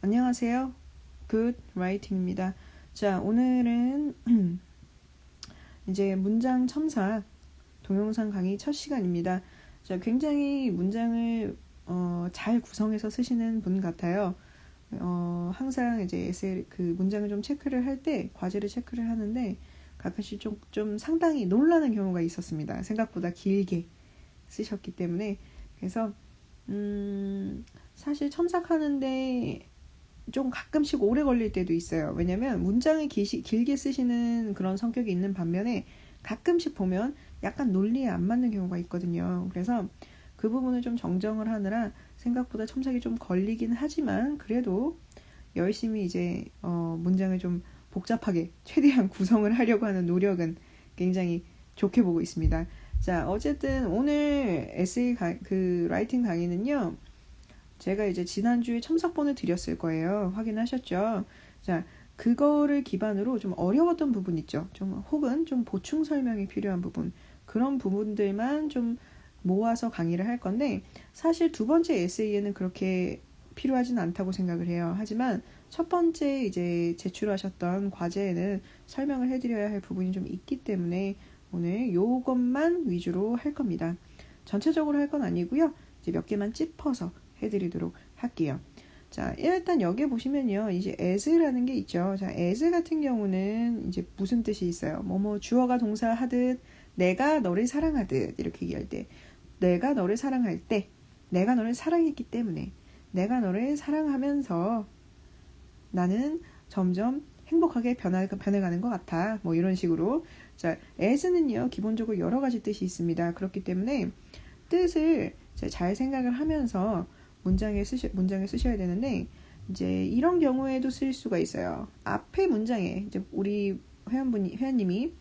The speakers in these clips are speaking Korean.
안녕하세요. Good Writing입니다. 자, 오늘은 이제 문장 첨삭 동영상 강의 첫 시간입니다. 자, 굉장히 문장을 잘 구성해서 쓰시는 분 같아요. 항상 이제 그 문장을 좀 체크를 할 때, 과제를 체크를 하는데 가끔씩 좀 상당히 놀라는 경우가 있었습니다. 생각보다 길게 쓰셨기 때문에. 그래서 사실 첨삭하는데 좀 가끔씩 오래 걸릴 때도 있어요. 왜냐면 문장을 길게 쓰시는 그런 성격이 있는 반면에 가끔씩 보면 약간 논리에 안 맞는 경우가 있거든요. 그래서 그 부분을 좀 정정을 하느라 생각보다 첨삭이 좀 걸리긴 하지만 그래도 열심히 이제 문장을 좀 복잡하게 최대한 구성을 하려고 하는 노력은 굉장히 좋게 보고 있습니다. 자, 어쨌든 오늘 에세이 그 라이팅 강의는요. 제가 이제 지난주에 첨삭본을 드렸을 거예요. 확인하셨죠? 자, 그거를 기반으로 좀 어려웠던 부분 있죠. 혹은 좀 보충 설명이 필요한 부분. 그런 부분들만 좀 모아서 강의를 할 건데, 사실 두 번째 에세이에는 그렇게 필요하진 않다고 생각을 해요. 하지만 첫 번째 이제 제출하셨던 과제에는 설명을 해드려야 할 부분이 좀 있기 때문에 오늘 요것만 위주로 할 겁니다. 전체적으로 할 건 아니고요. 이제 몇 개만 찝어서 해드리도록 할게요. 자, 일단 여기 보시면요. 이제 as라는 게 있죠. 자, as 같은 경우는 이제 무슨 뜻이 있어요? 주어가 동사하듯 내가 너를 사랑하듯 이렇게 얘기할 때 내가 너를 사랑할 때 내가 너를 사랑했기 때문에 내가 너를 사랑하면서 나는 점점 행복하게 변해가는 것 같아. 이런 식으로. 자, as는요. 기본적으로 여러 가지 뜻이 있습니다. 그렇기 때문에 뜻을 잘 생각을 하면서 문장을 쓰셔야 되는데, 이제 이런 경우에도 쓸 수가 있어요. 앞에 문장에, 이제 우리 회원님이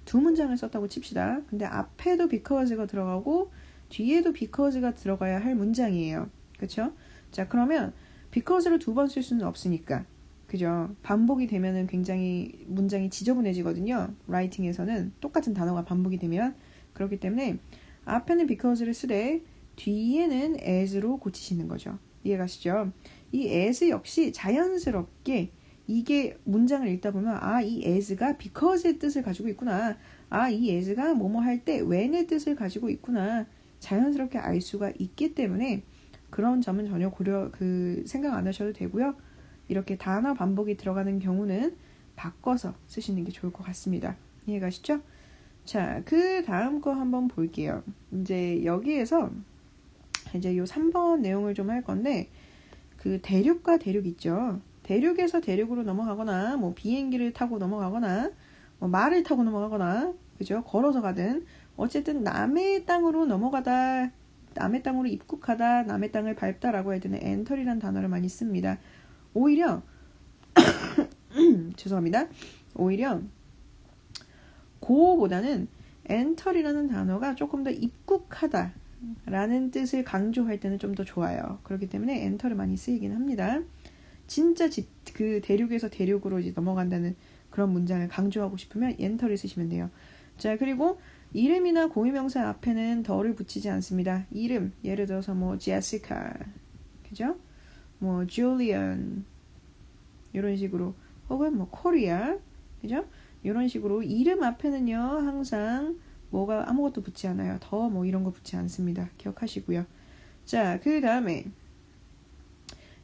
두 문장을 썼다고 칩시다. 근데 앞에도 because가 들어가고, 뒤에도 because가 들어가야 할 문장이에요. 그쵸? 자, 그러면 because를 두 번 쓸 수는 없으니까. 그죠? 반복이 되면은 굉장히 문장이 지저분해지거든요. 라이팅에서는 똑같은 단어가 반복이 되면. 그렇기 때문에 앞에는 because를 쓰되 뒤에는 as로 고치시는 거죠. 이해가시죠? 이 as 역시 자연스럽게 이게 문장을 읽다 보면 이 as가 because의 뜻을 가지고 있구나. 이 as가 뭐뭐 할 때 when의 뜻을 가지고 있구나. 자연스럽게 알 수가 있기 때문에 그런 점은 전혀 생각 안 하셔도 되고요. 이렇게 단어 반복이 들어가는 경우는 바꿔서 쓰시는 게 좋을 것 같습니다. 이해가시죠? 자, 그 다음 거 한번 볼게요. 이제 여기에서 이제 요 3번 내용을 좀 할 건데, 그 대륙과 대륙 있죠. 대륙에서 대륙으로 넘어가거나, 비행기를 타고 넘어가거나, 말을 타고 넘어가거나, 그죠? 걸어서 가든, 어쨌든 남의 땅으로 넘어가다, 남의 땅으로 입국하다, 남의 땅을 밟다라고 할 때는 엔터리라는 단어를 많이 씁니다. 오히려, 죄송합니다. 오히려, 고보다는 엔터리라는 단어가 조금 더 입국하다 라는 뜻을 강조할 때는 좀 더 좋아요. 그렇기 때문에 엔터를 많이 쓰이긴 합니다. 진짜 그 대륙에서 대륙으로 이제 넘어간다는 그런 문장을 강조하고 싶으면 엔터를 쓰시면 돼요. 자, 그리고 이름이나 고유명사 앞에는 더를 붙이지 않습니다. 이름, 예를 들어서 제시카, 그죠? 줄리안 이런 식으로, 혹은 코리아, 그죠? 이런 식으로 이름 앞에는요 항상 뭐가 아무것도 붙지 않아요. 더 이런 거 붙지 않습니다. 기억하시고요. 자, 그 다음에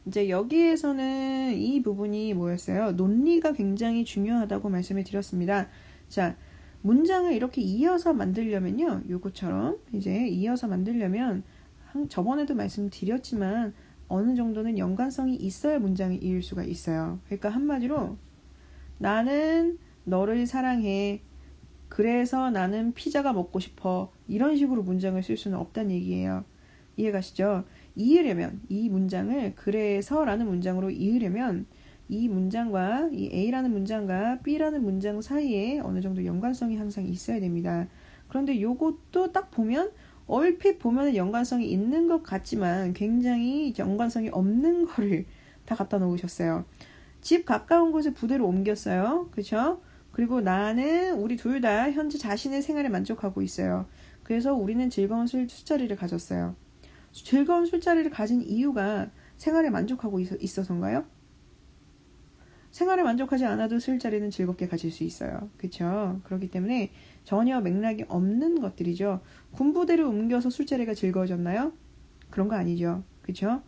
이제 여기에서는 이 부분이 뭐였어요? 논리가 굉장히 중요하다고 말씀을 드렸습니다. 자, 문장을 이렇게 이어서 만들려면요, 요것처럼 이제 이어서 만들려면 저번에도 말씀드렸지만 어느 정도는 연관성이 있어야 문장을 이을 수가 있어요. 그러니까 한마디로 나는 너를 사랑해. 그래서 나는 피자가 먹고 싶어. 이런 식으로 문장을 쓸 수는 없다는 얘기예요. 이해가시죠? 이으려면 이 문장을 그래서라는 문장으로 이으려면 이 문장과 이 A라는 문장과 B라는 문장 사이에 어느 정도 연관성이 항상 있어야 됩니다. 그런데 요것도 딱 보면 얼핏 보면 연관성이 있는 것 같지만 굉장히 연관성이 없는 거를 다 갖다 놓으셨어요. 집 가까운 곳에 부대를 옮겼어요. 그쵸? 그리고 우리 둘 다 현재 자신의 생활에 만족하고 있어요. 그래서 우리는 즐거운 술자리를 가졌어요. 즐거운 술자리를 가진 이유가 생활에 만족하고 있어서인가요? 생활에 만족하지 않아도 술자리는 즐겁게 가질 수 있어요. 그렇죠? 그렇기 때문에 전혀 맥락이 없는 것들이죠. 군부대를 옮겨서 술자리가 즐거워졌나요? 그런 거 아니죠. 그렇죠?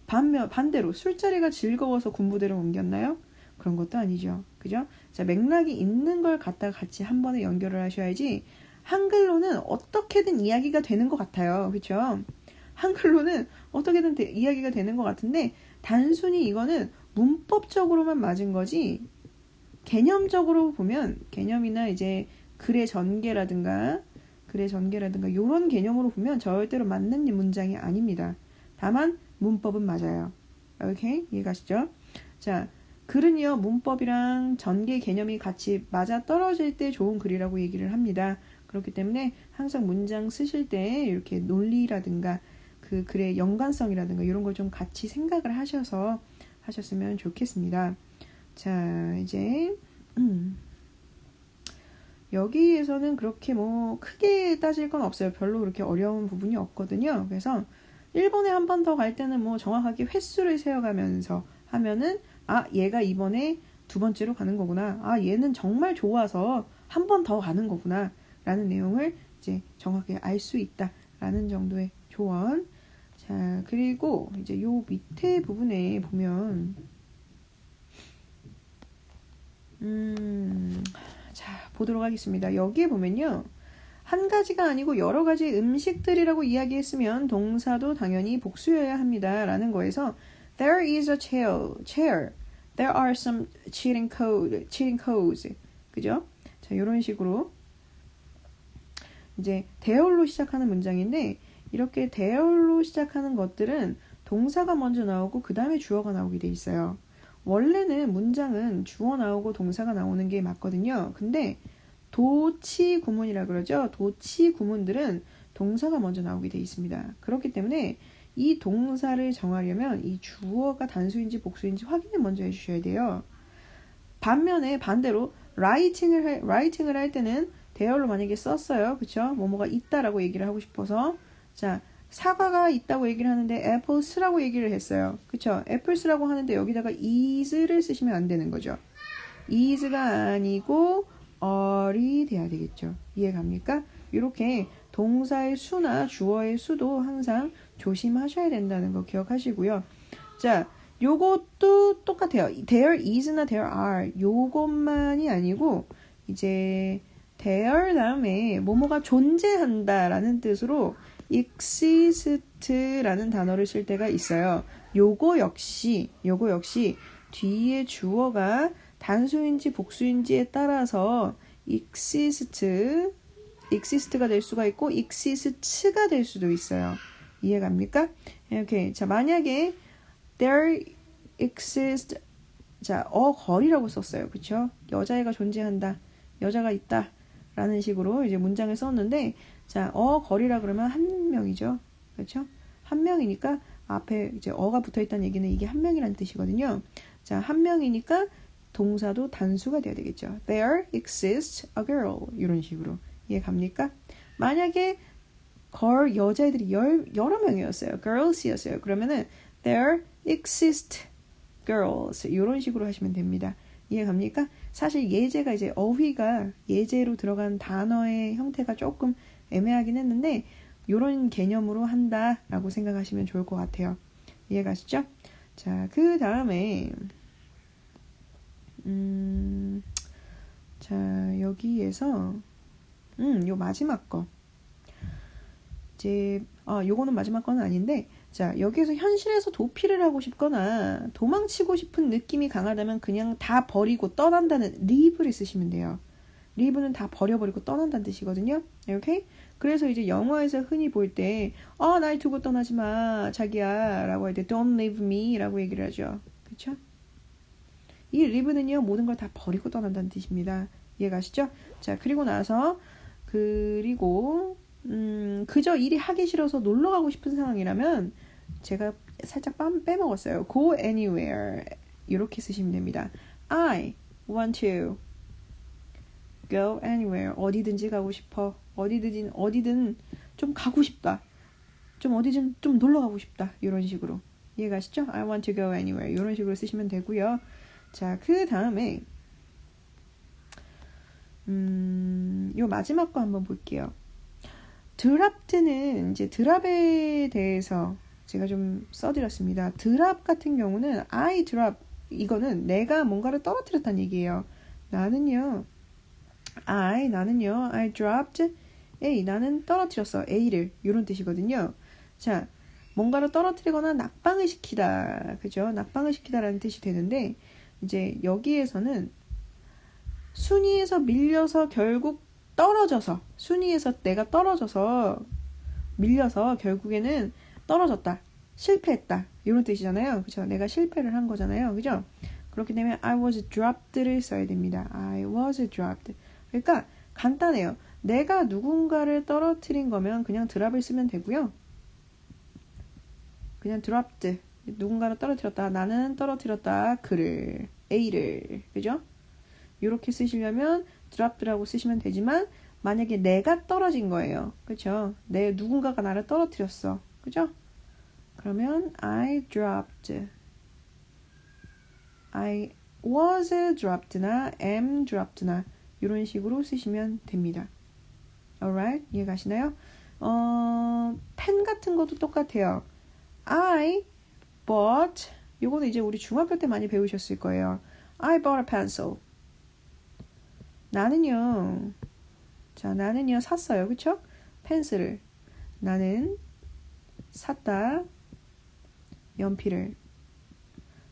반대로 술자리가 즐거워서 군부대를 옮겼나요? 그런 것도 아니죠. 그죠? 자, 맥락이 있는 걸 갖다가 같이 한 번에 연결을 하셔야지 한글로는 어떻게든 이야기가 되는 것 같아요. 그렇죠? 한글로는 어떻게든 이야기가 되는 것 같은데 단순히 이거는 문법적으로만 맞은 거지 개념적으로 보면 개념이나 이제 글의 전개라든가 이런 개념으로 보면 절대로 맞는 문장이 아닙니다. 다만 문법은 맞아요. 오케이? 이해가시죠? 자, 글은요 문법이랑 전개 개념이 같이 맞아 떨어질 때 좋은 글이라고 얘기를 합니다. 그렇기 때문에 항상 문장 쓰실 때 이렇게 논리라든가 그 글의 연관성이라든가 이런 걸 좀 같이 생각을 하셔서 하셨으면 좋겠습니다. 자, 이제 여기에서는 그렇게 뭐 크게 따질 건 없어요. 별로 그렇게 어려운 부분이 없거든요. 그래서 일본에 한 번 더 갈 때는 뭐 정확하게 횟수를 세어가면서 하면은 얘가 이번에 두 번째로 가는 거구나. 얘는 정말 좋아서 한 번 더 가는 거구나. 라는 내용을 이제 정확하게 알 수 있다. 라는 정도의 조언. 자, 그리고 이제 요 밑에 부분에 보면 자, 보도록 하겠습니다. 여기에 보면요. 한 가지가 아니고 여러 가지 음식들이라고 이야기했으면 동사도 당연히 복수여야 합니다. 라는 거에서 There is a chair. There are some cheating codes. 그죠? 자, 이런 식으로 이제 대열로 시작하는 문장인데 이렇게 대열로 시작하는 것들은 동사가 먼저 나오고 그 다음에 주어가 나오게 돼 있어요. 원래는 문장은 주어 나오고 동사가 나오는 게 맞거든요. 근데 도치 구문이라 그러죠. 도치 구문들은 동사가 먼저 나오게 돼 있습니다. 그렇기 때문에 이 동사를 정하려면 이 주어가 단수인지 복수인지 확인을 먼저 해주셔야 돼요. 반대로 라이팅을 할 때는 대열로 만약에 썼어요. 그쵸? 뭐뭐가 있다라고 얘기를 하고 싶어서 자, 사과가 있다고 얘기를 하는데 apples라고 얘기를 했어요. 그쵸? apples라고 하는데 여기다가 is를 쓰시면 안 되는 거죠. is가 아니고 are이 돼야 되겠죠. 이해갑니까? 이렇게 동사의 수나 주어의 수도 항상 조심하셔야 된다는 거 기억하시고요. 자, 요것도 똑같아요. there is나 there are 요것만이 아니고 이제 there 다음에 뭐뭐가 존재한다 라는 뜻으로 exist라는 단어를 쓸 때가 있어요. 요거 역시 뒤에 주어가 단수인지 복수인지에 따라서 exist가 될 수가 있고 exist가 될 수도 있어요. 이해갑니까? 이렇게 자, 만약에 there exists 자, 거리라고 썼어요. 그쵸? 여자애가 존재한다. 여자가 있다. 라는 식으로 이제 문장을 썼는데 자, 거리라 그러면 한 명이죠. 그렇죠? 한 명이니까 앞에 이제 어가 붙어 있다는 얘기는 이게 한 명이라는 뜻이거든요. 자, 한 명이니까 동사도 단수가 돼야 되겠죠. There exists a girl. 이런 식으로. 이해 갑니까? 만약에 여자애들이 여러 명이었어요. girls이었어요. 그러면은 there exist girls. 이런 식으로 하시면 됩니다. 이해 갑니까? 사실 예제가 이제 어휘가 예제로 들어간 단어의 형태가 조금 애매하긴 했는데 이런 개념으로 한다라고 생각하시면 좋을 것 같아요. 이해 가시죠? 자, 그 다음에 자, 여기에서 요 마지막 거 이제 요거는 마지막 거는 아닌데 자, 여기에서 현실에서 도피를 하고 싶거나 도망치고 싶은 느낌이 강하다면 그냥 다 버리고 떠난다는 leave를 쓰시면 돼요. leave는 다 버려버리고 떠난다는 뜻이거든요. 오케이? 그래서 이제 영어에서 흔히 볼 때 날 두고 떠나지 마 자기야 라고 할 때 don't leave me 라고 얘기를 하죠. 그쵸? 이 leave는요 모든 걸 다 버리고 떠난다는 뜻입니다. 이해가시죠? 자, 그리고 나서 그리고 그저 일이 하기 싫어서 놀러 가고 싶은 상황이라면 제가 살짝 빼먹었어요. Go anywhere 이렇게 쓰시면 됩니다. I want to go anywhere. 어디든지 가고 싶어. 어디든 좀 가고 싶다. 좀 어디든 좀 놀러 가고 싶다. 이런 식으로. 이해가시죠? I want to go anywhere. 이런 식으로 쓰시면 되고요. 자, 그 다음에 요 마지막 거 한번 볼게요. 드랍드는 이제 드랍에 대해서 제가 좀 써드렸습니다. 드랍 같은 경우는 I drop, 이거는 내가 뭔가를 떨어뜨렸다는 얘기예요. 나는요 I dropped A, 나는 떨어뜨렸어 A를, 이런 뜻이거든요. 자, 뭔가를 떨어뜨리거나 낙방을 시키다, 그죠? 낙방을 시키다라는 뜻이 되는데, 이제 여기에서는 순위에서 밀려서 결국 떨어져서, 순위에서 내가 떨어져서 밀려서 결국에는 떨어졌다, 실패했다, 이런 뜻이잖아요. 그죠? 내가 실패를 한 거잖아요. 그죠? 그렇기 때문에 I was dropped를 써야 됩니다. I was dropped. 그러니까 간단해요. 내가 누군가를 떨어뜨린 거면 그냥 드랍을 쓰면 되고요. 그냥 dropped, 누군가를 떨어뜨렸다, 나는 떨어뜨렸다 그를, A를, 그죠? 이렇게 쓰시려면 dropped라고 쓰시면 되지만, 만약에 내가 떨어진 거예요, 그죠? 누군가가 나를 떨어뜨렸어, 그죠? 그러면 I dropped, I was dropped나 am dropped나 이런 식으로 쓰시면 됩니다. alright? 이해가시나요? 펜 같은 것도 똑같아요. I bought, 요거는 이제 우리 중학교 때 많이 배우셨을 거예요. I bought a pencil. 나는요 샀어요, 그쵸? 펜슬을. 나는 샀다 연필을.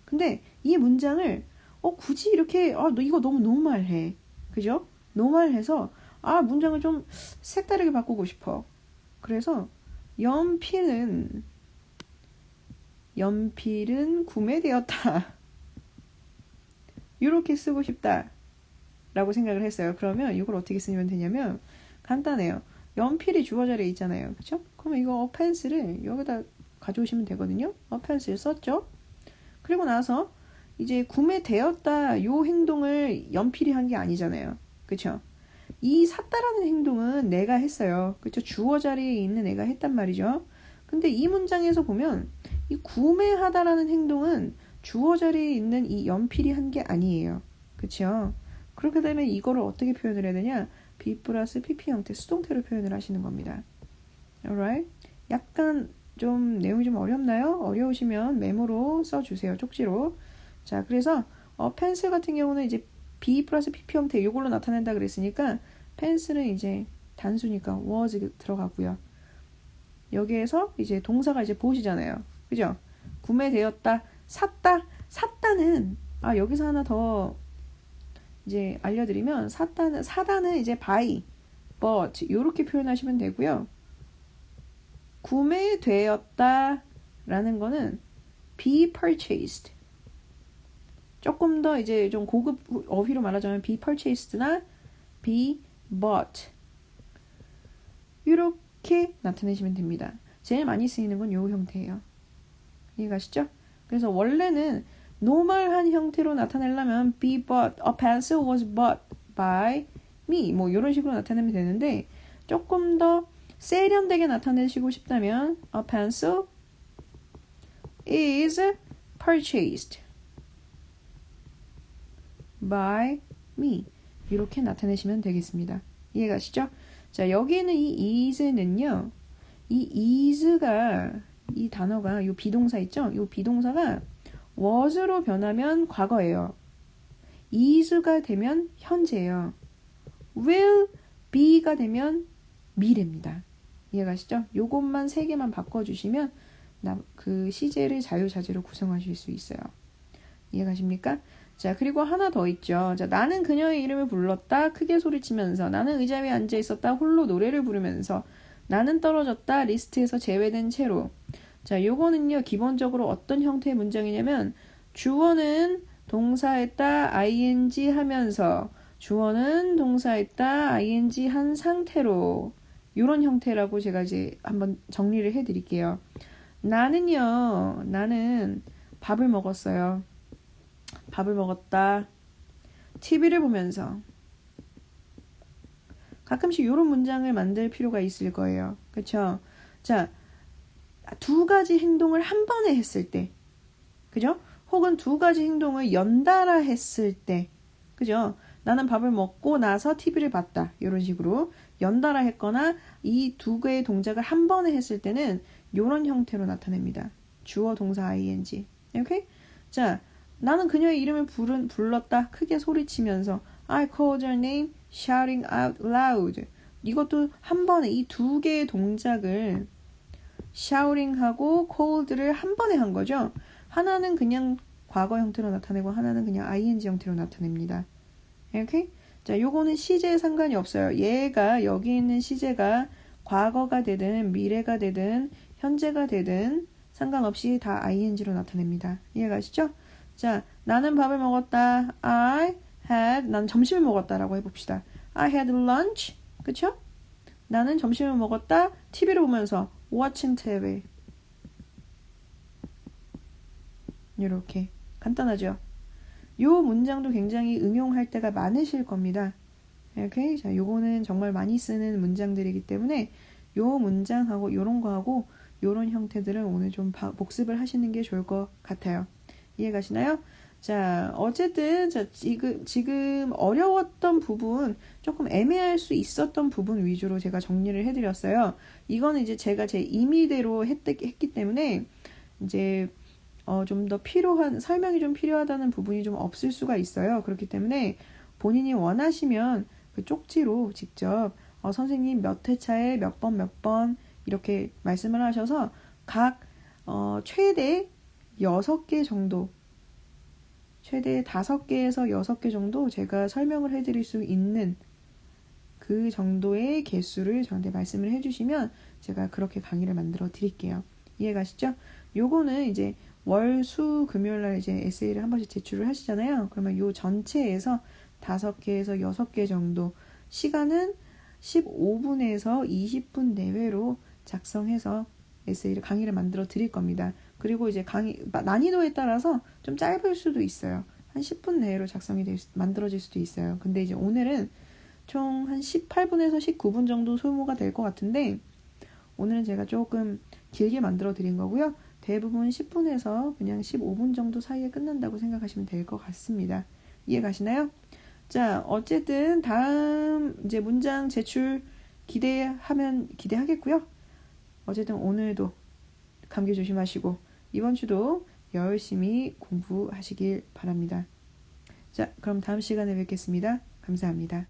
근데 이 문장을 굳이 이렇게 너 이거 너무 노멀해, 그죠? 노멀해서 문장을 좀 색다르게 바꾸고 싶어. 그래서 연필은 구매되었다 이렇게 쓰고 싶다 라고 생각을 했어요. 그러면 이걸 어떻게 쓰면 되냐면 간단해요. 연필이 주어 자리에 있잖아요, 그쵸? 그러면 이거 펜슬을 여기다 가져오시면 되거든요. 펜슬 썼죠? 그리고 나서 이제 구매되었다 요 행동을 연필이 한 게 아니잖아요, 그쵸? 이 샀다라는 행동은 내가 했어요, 그쵸? 주어 자리에 있는 애가 했단 말이죠. 근데 이 문장에서 보면 이 구매하다라는 행동은 주어 자리에 있는 이 연필이 한 게 아니에요, 그쵸? 그렇게 되면 이거를 어떻게 표현을 해야 되냐? be 플러스 pp 형태, 수동태로 표현을 하시는 겁니다. alright? 약간 좀 내용이 좀 어렵나요? 어려우시면 메모로 써주세요, 쪽지로. 자, 그래서 펜슬 같은 경우는 이제 be 플러스 pp 형태 이걸로 나타낸다 그랬으니까 펜슬은 이제 단수니까 was 들어가고요. 여기에서 이제 동사가 이제 보시잖아요, 그죠? 구매되었다, 샀다는 여기서 하나 더 이제 알려드리면, 사다는 이제 buy, bought 이렇게 표현하시면 되고요. 구매되었다 라는 거는 be purchased, 조금 더 이제 좀 고급 어휘로 말하자면 be purchased나 be bought 이렇게 나타내시면 됩니다. 제일 많이 쓰이는 건 이 형태예요. 이해가시죠? 그래서 원래는 노멀한 형태로 나타내려면 be bought, a pencil was bought by me 뭐 이런 식으로 나타내면 되는데, 조금 더 세련되게 나타내시고 싶다면 a pencil is purchased by me 이렇게 나타내시면 되겠습니다. 이해가시죠? 자, 여기는 이 is는요, 이 is가, 이 단어가, 이 비동사 있죠? 이 비동사가 was로 변하면 과거예요. is가 되면 현재예요. will be가 되면 미래입니다. 이해가시죠? 요것만 3개만 바꿔주시면 그 시제를 자유자재로 구성하실 수 있어요. 이해가십니까? 자, 그리고 하나 더 있죠. 자, 나는 그녀의 이름을 불렀다 크게 소리치면서, 나는 의자 위에 앉아 있었다 홀로 노래를 부르면서, 나는 떨어졌다 리스트에서 제외된 채로. 자, 요거는요 기본적으로 어떤 형태의 문장이냐면, 주어는 동사했다 ing 하면서, 주어는 동사했다 ing 한 상태로, 요런 형태라고 제가 이제 한번 정리를 해드릴게요. 나는 밥을 먹었어요. 밥을 먹었다. TV를 보면서. 가끔씩 이런 문장을 만들 필요가 있을 거예요. 그쵸? 자, 2가지 행동을 한 번에 했을 때, 그죠? 혹은 두 가지 행동을 연달아 했을 때, 그죠? 나는 밥을 먹고 나서 TV를 봤다. 이런 식으로 연달아 했거나 이 두 개의 동작을 한 번에 했을 때는 이런 형태로 나타냅니다. 주어 동사 ing. 오케이? 자, 나는 그녀의 이름을 불렀다. 크게 소리치면서 I called her name shouting out loud. 이것도 한 번에 이 두 개의 동작을 shouting하고 called를 한 번에 한 거죠. 하나는 그냥 과거 형태로 나타내고 하나는 그냥 ing 형태로 나타냅니다. 오케이? 자, 요거는 시제에 상관이 없어요. 얘가 여기 있는 시제가 과거가 되든 미래가 되든 현재가 되든 상관없이 다 ing로 나타냅니다. 이해가시죠? 자, 나는 밥을 먹었다. 난 점심을 먹었다라고 해봅시다. I had lunch. 그쵸? 나는 점심을 먹었다. TV를 보면서 watching TV. 이렇게 간단하죠? 요 문장도 굉장히 응용할 때가 많으실 겁니다. 오케이? 자, 요거는 정말 많이 쓰는 문장들이기 때문에 요 문장하고 요런 거하고 요런 형태들은 오늘 좀 복습을 하시는 게 좋을 것 같아요. 이해 가시나요? 자, 어쨌든 자, 지금 어려웠던 부분, 조금 애매할 수 있었던 부분 위주로 제가 정리를 해드렸어요. 이거는 이제 제가 제 임의대로 했기 때문에 이제 좀 더 설명이 좀 필요하다는 부분이 좀 없을 수가 있어요. 그렇기 때문에 본인이 원하시면 그 쪽지로 직접 선생님 몇 회차에 몇 번 이렇게 말씀을 하셔서 각 최대 6개 정도, 최대 5개에서 6개 정도 제가 설명을 해드릴 수 있는 그 정도의 개수를 저한테 말씀을 해주시면 제가 그렇게 강의를 만들어 드릴게요. 이해 가시죠? 요거는 이제 월, 수, 금요일날 이제 에세이를 한 번씩 제출을 하시잖아요. 그러면 요 전체에서 5개에서 6개 정도, 시간은 15분에서 20분 내외로 작성해서 에세이를 강의를 만들어 드릴 겁니다. 그리고 이제 난이도에 따라서 좀 짧을 수도 있어요. 한 10분 내외로 만들어질 수도 있어요. 근데 이제 오늘은 총 한 18분에서 19분 정도 소모가 될 것 같은데, 오늘은 제가 조금 길게 만들어 드린 거고요. 대부분 10분에서 그냥 15분 정도 사이에 끝난다고 생각하시면 될 것 같습니다. 이해 가시나요? 자, 어쨌든 다음 이제 문장 제출 기대하겠고요. 어쨌든 오늘도 감기 조심하시고 이번 주도 열심히 공부하시길 바랍니다. 자, 그럼 다음 시간에 뵙겠습니다. 감사합니다.